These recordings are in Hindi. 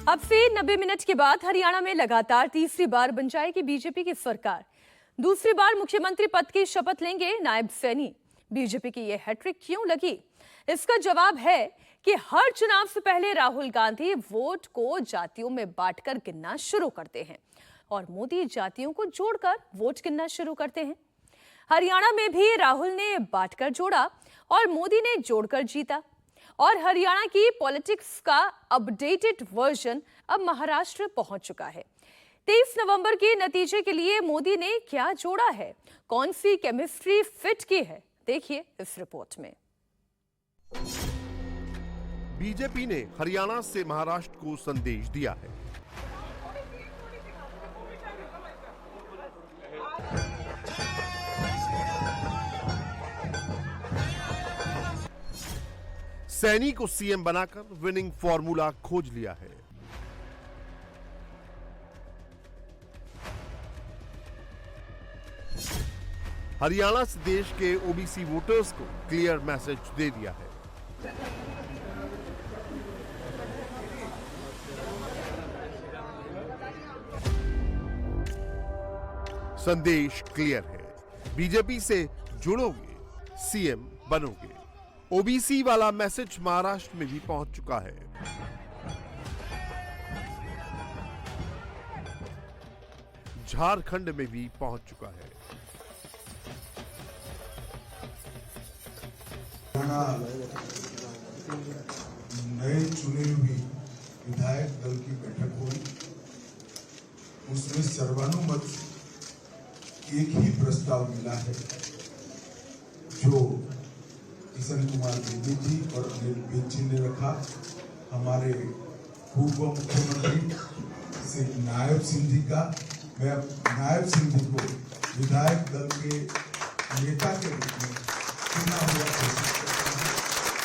अब से 90 मिनट के बाद हरियाणा में लगातार तीसरी बार बन जाएगी बीजेपी की सरकार। दूसरी बार मुख्यमंत्री पद की शपथ लेंगे नायब सैनी। बीजेपी की यह हैट्रिक क्यों लगी? इसका जवाब है कि हर चुनाव से पहले राहुल गांधी वोट को जातियों में बांटकर गिनना शुरू करते हैं और मोदी जातियों को जोड़कर वोट गिनना शुरू करते हैं। हरियाणा में भी राहुल ने बांटकर जोड़ा और मोदी ने जोड़कर जीता। और हरियाणा की पॉलिटिक्स का अपडेटेड वर्जन अब महाराष्ट्र पहुंच चुका है। 23 नवंबर के नतीजे के लिए मोदी ने क्या जोड़ा है, कौन सी केमिस्ट्री फिट की है, देखिए इस रिपोर्ट में। बीजेपी ने हरियाणा से महाराष्ट्र को संदेश दिया है। सैनी को सीएम बनाकर विनिंग फॉर्मूला खोज लिया है। हरियाणा से देश के ओबीसी वोटर्स को क्लियर मैसेज दे दिया है। संदेश क्लियर है, बीजेपी से जुड़ोगे, सीएम बनोगे। ओबीसी वाला मैसेज महाराष्ट्र में भी पहुंच चुका है। झारखंड में भी पहुंच चुका है। नए चुने हुए विधायक दल की बैठक हुई, उसमें सर्वानुमत एक ही प्रस्ताव मिला है जो किशन कुमार बेदी जी और अनिल विज जी ने रखा। हमारे पूर्व मुख्यमंत्री श्री नायब सिंह जी का, मैं नायब सिंह जी को विधायक दल के नेता के रूप में चुना हुआ घोषित करता हूं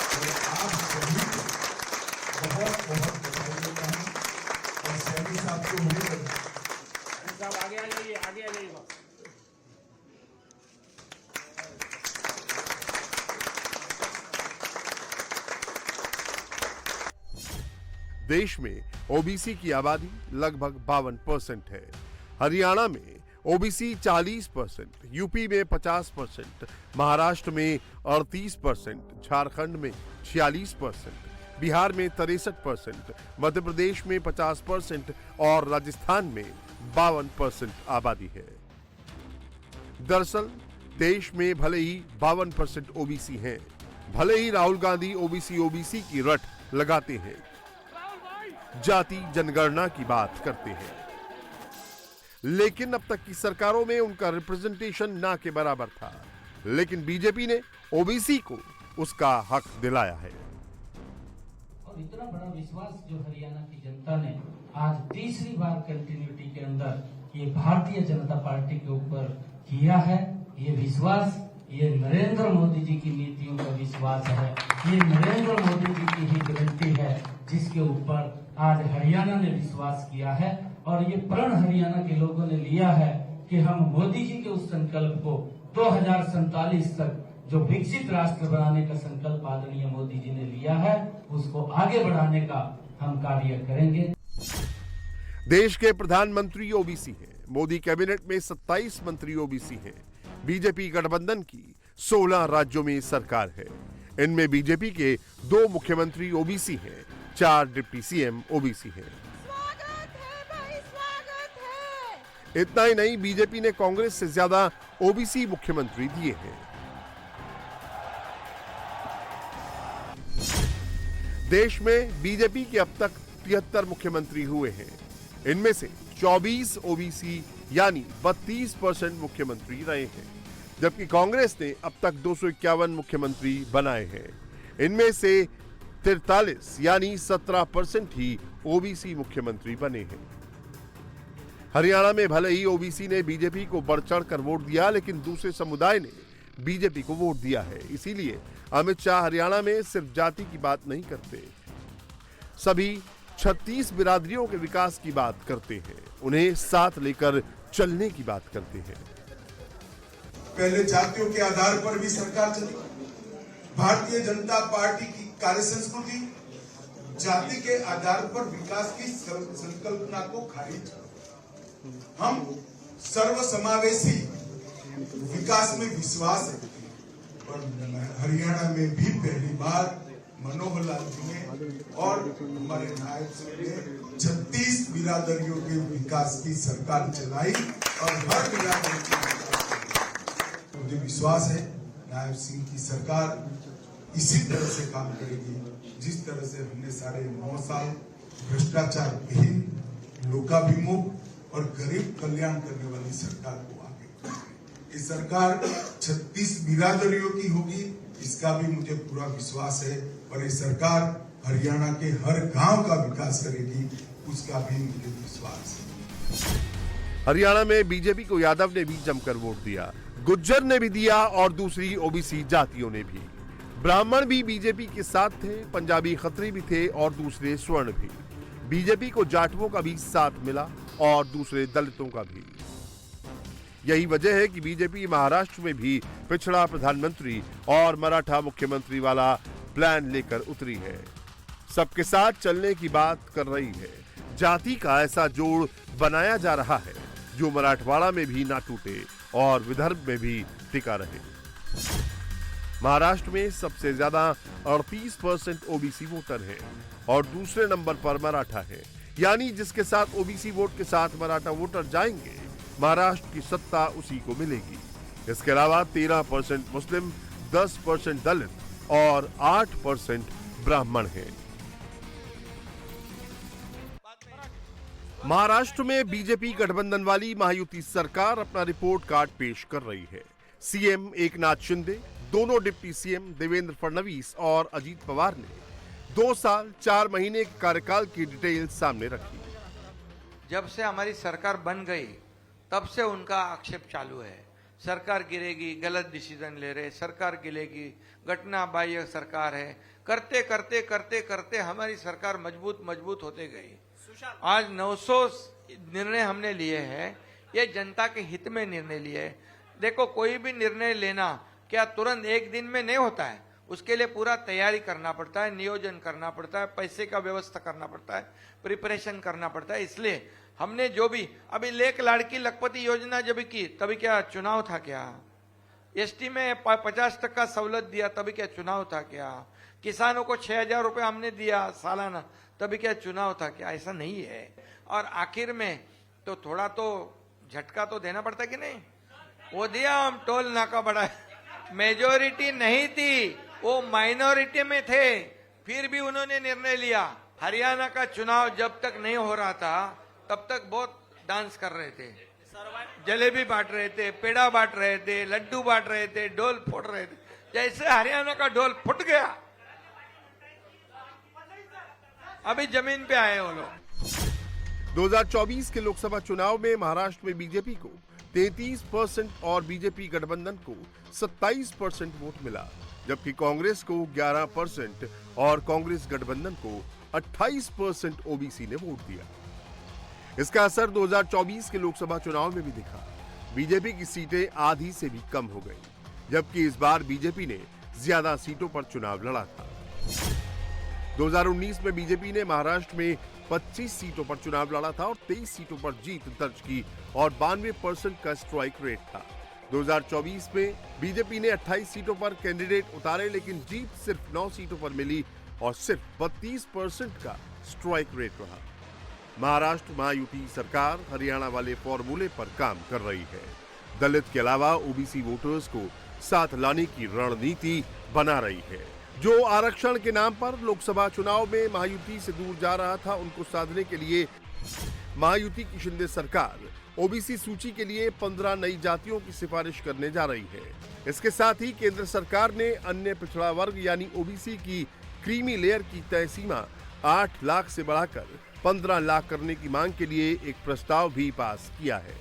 और आप सभी को बहुत बहुत बधाई देता हूं। और सैनी साहब को मुझे आगे आ जाइए, आगे आ जाइए। देश में ओबीसी की आबादी लगभग 52% है। हरियाणा में ओबीसी 40%, यूपी में 50%, महाराष्ट्र में 38%, झारखंड में 46%, बिहार में 63%, मध्य प्रदेश में 50% और राजस्थान में 52% आबादी है। दरअसल देश में भले ही 52% ओबीसी हैं, भले ही राहुल गांधी ओबीसी की रट लगाते हैं, जाति जनगणना की बात करते हैं, लेकिन अब तक की सरकारों में उनका रिप्रेजेंटेशन ना के बराबर था। लेकिन बीजेपी ने ओबीसी को उसका हक दिलाया है। और इतना बड़ा विश्वास जो हरियाणा की जनता ने आज तीसरी बार कंटिन्यूटी के अंदर ये भारतीय जनता पार्टी के ऊपर किया है, ये विश्वास ये नरेंद्र मोदी जी की नीतियों का विश्वास है, ये नरेंद्र मोदी जी की ही गारंटी है जिसके ऊपर आज हरियाणा ने विश्वास किया है। और ये प्रण हरियाणा के लोगों ने लिया है कि हम मोदी जी के उस संकल्प को 2047 तक जो विकसित राष्ट्र बनाने का संकल्प आदरणीय मोदी जी ने लिया है, उसको आगे बढ़ाने का हम कार्य करेंगे। देश के प्रधानमंत्री ओबीसी हैं, मोदी कैबिनेट में 27 मंत्री ओबीसी हैं। बीजेपी गठबंधन की 16 राज्यों में सरकार है। इनमें बीजेपी के 2 मुख्यमंत्री ओबीसी हैं, 4 डिप्टी सीएम ओबीसी हैं। स्वागत है भाई, स्वागत है। इतना ही नहीं, बीजेपी ने कांग्रेस से ज्यादा ओबीसी मुख्यमंत्री दिए हैं। देश में बीजेपी के अब तक 73 मुख्यमंत्री हुए हैं। इनमें से 24 ओबीसी यानी 32% मुख्यमंत्री रहे हैं, जबकि कांग्रेस ने अब तक 251 मुख्यमंत्री बनाए हैं। इनमें से 43 यानी 17% ही ओबीसी मुख्यमंत्री बने हैं। हरियाणा में भले ही ओबीसी ने बीजेपी को बढ़ चढ़कर वोट दिया, लेकिन दूसरे समुदाय ने बीजेपी को वोट दिया है। इसीलिए अमित शाह हरियाणा में सिर्फ जाति की बात नहीं करते, सभी 36 बिरादरियों के विकास की बात करते हैं, उन्हें साथ लेकर चलने की बात करते हैं। पहले जातियों के आधार पर भी सरकार चली। भारतीय जनता पार्टी की कार्य संस्कृति जाति के आधार पर विकास की संकल्पना को खारिज कर हम सर्वसमावेशी विकास में विश्वास रखते हैं। और हरियाणा में भी पहली बार मनोहर लाल जी ने और हमारे नायब सिंह ने 36 बिरादरियों के विकास की सरकार चलाई और हर बिरादरी की मुझे विश्वास है नायब सिंह की सरकार इसी तरह से काम करेगी जिस तरह से हमने साढ़े 9 साल भ्रष्टाचार विहीन, लोकाभिमुख और गरीब कल्याण करने वाली सरकार को आगे बढ़ाएंगे। ये सरकार 36 बिरादरियों की होगी, इसका भी मुझे पूरा विश्वास है। और ये सरकार हरियाणा के हर गांव का विकास करेगी, उसका भी मुझे विश्वास है। हरियाणा में बीजेपी को यादव ने भी जमकर वोट दिया, गुज्जर ने भी दिया और दूसरी ओबीसी जातियों ने भी। ब्राह्मण भी बीजेपी के साथ थे, पंजाबी खत्री भी थे और दूसरे स्वर्ण भी। बीजेपी को जाटवों का भी साथ मिला और दूसरे दलितों का भी। यही वजह है कि बीजेपी महाराष्ट्र में भी पिछड़ा प्रधानमंत्री और मराठा मुख्यमंत्री वाला प्लान लेकर उतरी है। सबके साथ चलने की बात कर रही है। जाति का ऐसा जोड़ बनाया जा रहा है जो मराठवाड़ा में भी ना टूटे और विदर्भ में भी टिका रहे। महाराष्ट्र में सबसे ज्यादा 38% ओबीसी वोटर हैं और दूसरे नंबर पर मराठा है। यानी जिसके साथ ओबीसी वोट के साथ मराठा वोटर जाएंगे, महाराष्ट्र की सत्ता उसी को मिलेगी। इसके अलावा 13% मुस्लिम, 10% दलित और 8% ब्राह्मण हैं। महाराष्ट्र में बीजेपी गठबंधन वाली महायुति सरकार अपना रिपोर्ट कार्ड पेश कर रही है। सीएम एकनाथ शिंदे, दोनों डिप्टी सीएम देवेंद्र फडणवीस और अजीत पवार ने 2 साल 4 महीने के कार्यकाल की डिटेल सामने रखी। जब से हमारी सरकार बन गई तब से उनका आक्षेप चालू है। सरकार गिरेगी, गलत डिसीजन ले रहे, सरकार गिरेगी, घटना बाह्य सरकार है। करते करते करते करते हमारी सरकार मजबूत होते गई। आज 900 निर्णय हमने लिए हैं, ये जनता के हित में निर्णय लिए। देखो, कोई भी निर्णय लेना क्या तुरंत एक दिन में नहीं होता है, उसके लिए पूरा तैयारी करना पड़ता है, नियोजन करना पड़ता है, पैसे का व्यवस्था करना पड़ता है, प्रिपरेशन करना पड़ता है। इसलिए हमने जो भी अभी लेख लाड़की लखपति योजना जब की, तभी क्या चुनाव था क्या? एसटी में 50% सवलत दिया, तभी क्या चुनाव था क्या? किसानों को 6,000 रुपये हमने दिया सालाना, तभी क्या चुनाव था क्या? ऐसा नहीं है। और आखिर में तो थोड़ा तो झटका तो देना पड़ता कि नहीं? वो दिया, हम टोल नाका बढ़ाए। मेजोरिटी नहीं थी, वो माइनॉरिटी में थे, फिर भी उन्होंने निर्णय लिया। हरियाणा का चुनाव जब तक नहीं हो रहा था तब तक बहुत डांस कर रहे थे, जलेबी बांट रहे थे, पेड़ा बांट रहे थे, लड्डू बांट रहे थे, ढोल फोड़ रहे थे। जैसे हरियाणा का ढोल फुट गया, अभी जमीन पे आए वो लोग। 2024 के लोकसभा चुनाव में महाराष्ट्र में बीजेपी को 33% और बीजेपी गठबंधन को 27% वोट मिला, जबकि कांग्रेस को 11% और कांग्रेस गठबंधन को 28% ओबीसी ने वोट दिया। इसका असर 2024 के लोकसभा चुनाव में भी दिखा। बीजेपी की सीटें आधी से भी कम हो गई, जबकि इस बार बीजेपी ने ज्यादा सीटों पर चुनाव लड़ा था। 2019 में बीजेपी ने महाराष्ट्र में 25 सीटों पर चुनाव लड़ा था और 23 सीटों पर जीत दर्ज की और 92% का स्ट्राइक रेट था। 2024 में बीजेपी ने 28 सीटों पर कैंडिडेट उतारे, लेकिन जीत सिर्फ 9 सीटों पर मिली और सिर्फ 32% का स्ट्राइक रेट रहा। महाराष्ट्र महायुति सरकार हरियाणा वाले फॉर्मूले पर काम कर रही है। दलित के अलावा ओबीसी वोटर्स को साथ लाने की रणनीति बना रही है। जो आरक्षण के नाम पर लोकसभा चुनाव में महायुति से दूर जा रहा था, उनको साधने के लिए महायुति की शिंदे सरकार ओबीसी सूची के लिए 15 नई जातियों की सिफारिश करने जा रही है। इसके साथ ही केंद्र सरकार ने अन्य पिछड़ा वर्ग यानी ओबीसी की क्रीमी लेयर की तय सीमा 8 लाख से बढ़ाकर 15 लाख करने की मांग के लिए एक प्रस्ताव भी पास किया है।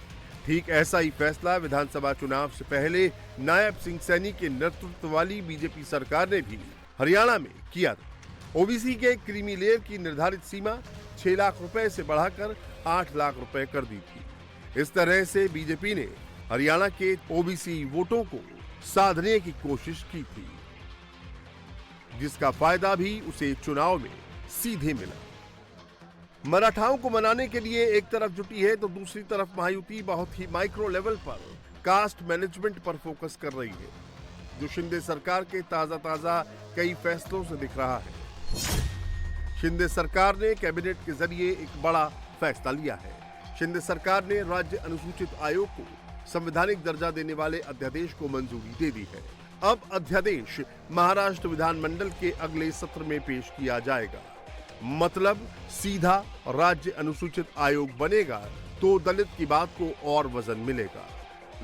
ठीक ऐसा ही फैसला विधानसभा चुनाव से पहले नायब सिंह सैनी के नेतृत्व वाली बीजेपी सरकार ने भी हरियाणा में किया था। ओबीसी के क्रीमी लेयर की निर्धारित सीमा 6 लाख रुपए से बढ़ाकर 8 लाख रुपए कर दी थी। इस तरह से बीजेपी ने हरियाणा के ओबीसी वोटों को साधने की कोशिश की थी, जिसका फायदा भी उसे चुनाव में सीधे मिला। मराठाओं को मनाने के लिए एक तरफ जुटी है तो दूसरी तरफ महायुति बहुत ही माइक्रो लेवल पर कास्ट मैनेजमेंट पर फोकस कर रही है, जो शिंदे सरकार के ताजा कई फैसलों से दिख रहा है। शिंदे सरकार ने कैबिनेट के जरिए एक बड़ा फैसला लिया है। शिंदे सरकार ने राज्य अनुसूचित आयोग को संवैधानिक दर्जा देने वाले अध्यादेश को मंजूरी दे दी है। अब अध्यादेश महाराष्ट्र विधानमंडल के अगले सत्र में पेश किया जाएगा। मतलब सीधा राज्य अनुसूचित आयोग बनेगा तो दलित की बात को और वजन मिलेगा।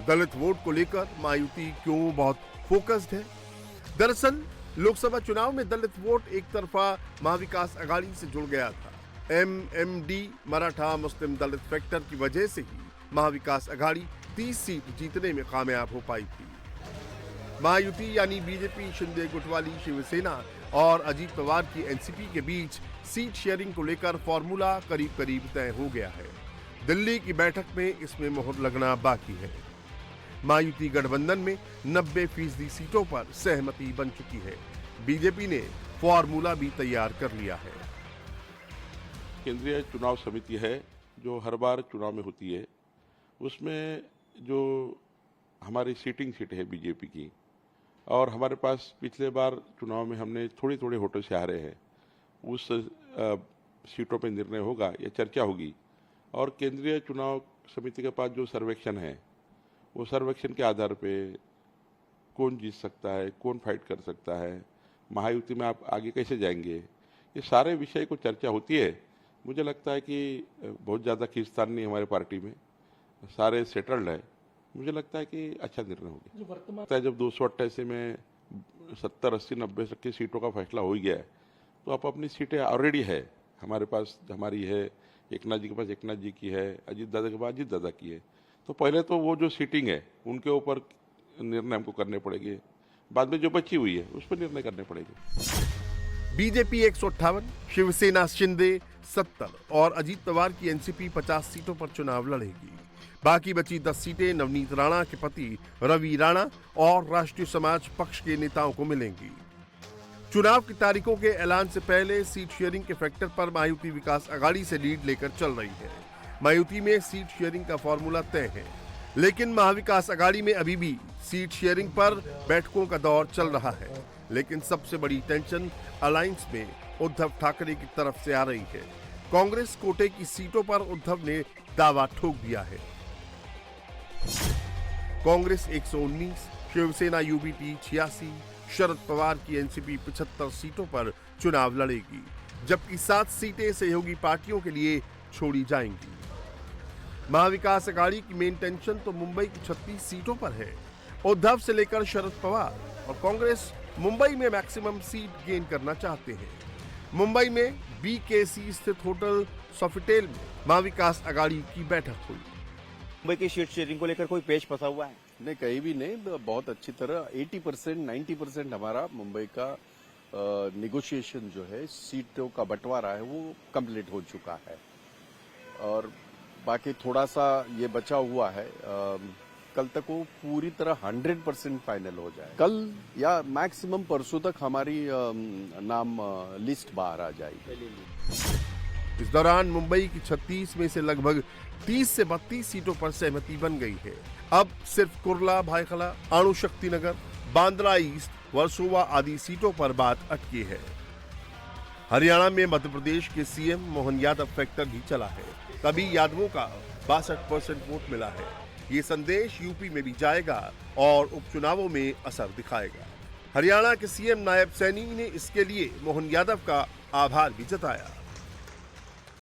दलित वोट को लेकर महायुति क्यों बहुत फोकस्ड है? दरअसल लोकसभा चुनाव में दलित वोट एक तरफा महाविकास अघाड़ी से जुड़ गया था। MMD मराठा मुस्लिम दलित फैक्टर की वजह से ही महाविकास अघाड़ी 30 सीट जीतने में कामयाब हो पाई थी। महायुति यानी बीजेपी, शिंदे गुटवाली, शिवसेना और अजीत पवार की एनसीपी के बीच सीट शेयरिंग को लेकर फॉर्मूला करीब तय हो गया है। दिल्ली की बैठक में इसमें मोहर लगना बाकी है। महायुति गठबंधन में 90% सीटों पर सहमति बन चुकी है। बीजेपी ने फॉर्मूला भी तैयार कर लिया है। केंद्रीय चुनाव समिति है जो हर बार चुनाव में होती है, उसमें जो हमारी सीटिंग सीट है बीजेपी की, और हमारे पास पिछले बार चुनाव में हमने थोड़े वोटों से हारे हैं, उस सीटों पे निर्णय होगा या चर्चा होगी। और केंद्रीय चुनाव समिति के पास जो सर्वेक्षण है, वो सर्वेक्षण के आधार पे कौन जीत सकता है, कौन फाइट कर सकता है, महायुति में आप आगे कैसे जाएंगे, ये सारे विषय को चर्चा होती है। मुझे लगता है कि बहुत ज़्यादा खींचतान नहीं हमारे पार्टी में, सारे सेटल्ड है। मुझे लगता है कि अच्छा निर्णय होगा। जब 288 में 70, 80, 90% सीटों का फैसला हो ही गया है, तो आप अपनी सीटें ऑलरेडी है हमारे पास, हमारी है, एकनाथ जी के पास एकनाथ जी की है, अजीत दादा के पास अजीत दादा की है। तो पहले तो वो जो सीटिंग है उनके ऊपर निर्णय हमको करने पड़ेंगे, बाद में जो बची हुई है उस पर निर्णय करने पड़ेंगे। बीजेपी 158, शिवसेना शिंदे 70 और अजीत पवार की एनसीपी 50 सीटों पर चुनाव लड़ेगी। बाकी बची 10 सीटें नवनीत राणा के पति रवि राणा और राष्ट्रीय समाज पक्ष के नेताओं को मिलेंगी। चुनाव की तारीखों के ऐलान से पहले सीट शेयरिंग के फैक्टर पर महायुति विकास अघाड़ी से लीड लेकर चल रही है। महायुति में सीट शेयरिंग का फॉर्मूला तय है, लेकिन महाविकास अघाड़ी में अभी भी सीट शेयरिंग पर बैठकों का दौर चल रहा है। लेकिन सबसे बड़ी टेंशन अलायंस में उद्धव ठाकरे की तरफ से आ रही है। कांग्रेस कोटे की सीटों पर उद्धव ने दावा ठोक दिया है। कांग्रेस 119, शिवसेना यूबीटी 86, शरद पवार की एनसीपी 75 सीटों पर चुनाव लड़ेगी, जबकि 7 सीटें सहयोगी पार्टियों के लिए छोड़ी जाएंगी। महाविकास अघाड़ी की मेन टेंशन तो मुंबई की 36 सीटों पर है। उद्धव से लेकर शरद पवार और कांग्रेस मुंबई में मैक्सिमम सीट गेन करना चाहते हैं। मुंबई में बीकेसी स्थित होटल सोफिटेल में महाविकास अघाड़ी की बैठक हुई। मुंबई की सीट शेयरिंग को लेकर कोई पेच फंसा हुआ है? नहीं, कहीं भी नहीं। बहुत अच्छी तरह 80%, 90% हमारा मुंबई का निगोशिएशन जो है, सीटों का बंटवारा है, वो कंप्लीट हो चुका है। और बाकी थोड़ा सा ये बचा हुआ है, कल तक वो पूरी तरह 100% फाइनल हो जाए। कल या मैक्सिमम परसों तक हमारी नाम लिस्ट बाहर आ जाएगी। इस दौरान मुंबई की 36 में से लगभग 30 से 32 सीटों पर सहमति बन गई है। अब सिर्फ कुर्ला, भायखला, अणुशक्ति नगर, बांद्रा ईस्ट, वर्सोवा आदि सीटों पर बात अटकी है। हरियाणा में मध्य प्रदेश के सीएम मोहन यादव फैक्टर भी चला है, तभी यादवों का 62% वोट मिला है। ये संदेश यूपी में भी जाएगा और उपचुनावों में असर दिखाएगा। हरियाणा के सीएम नायब सैनी ने इसके लिए मोहन यादव का आभार भी जताया।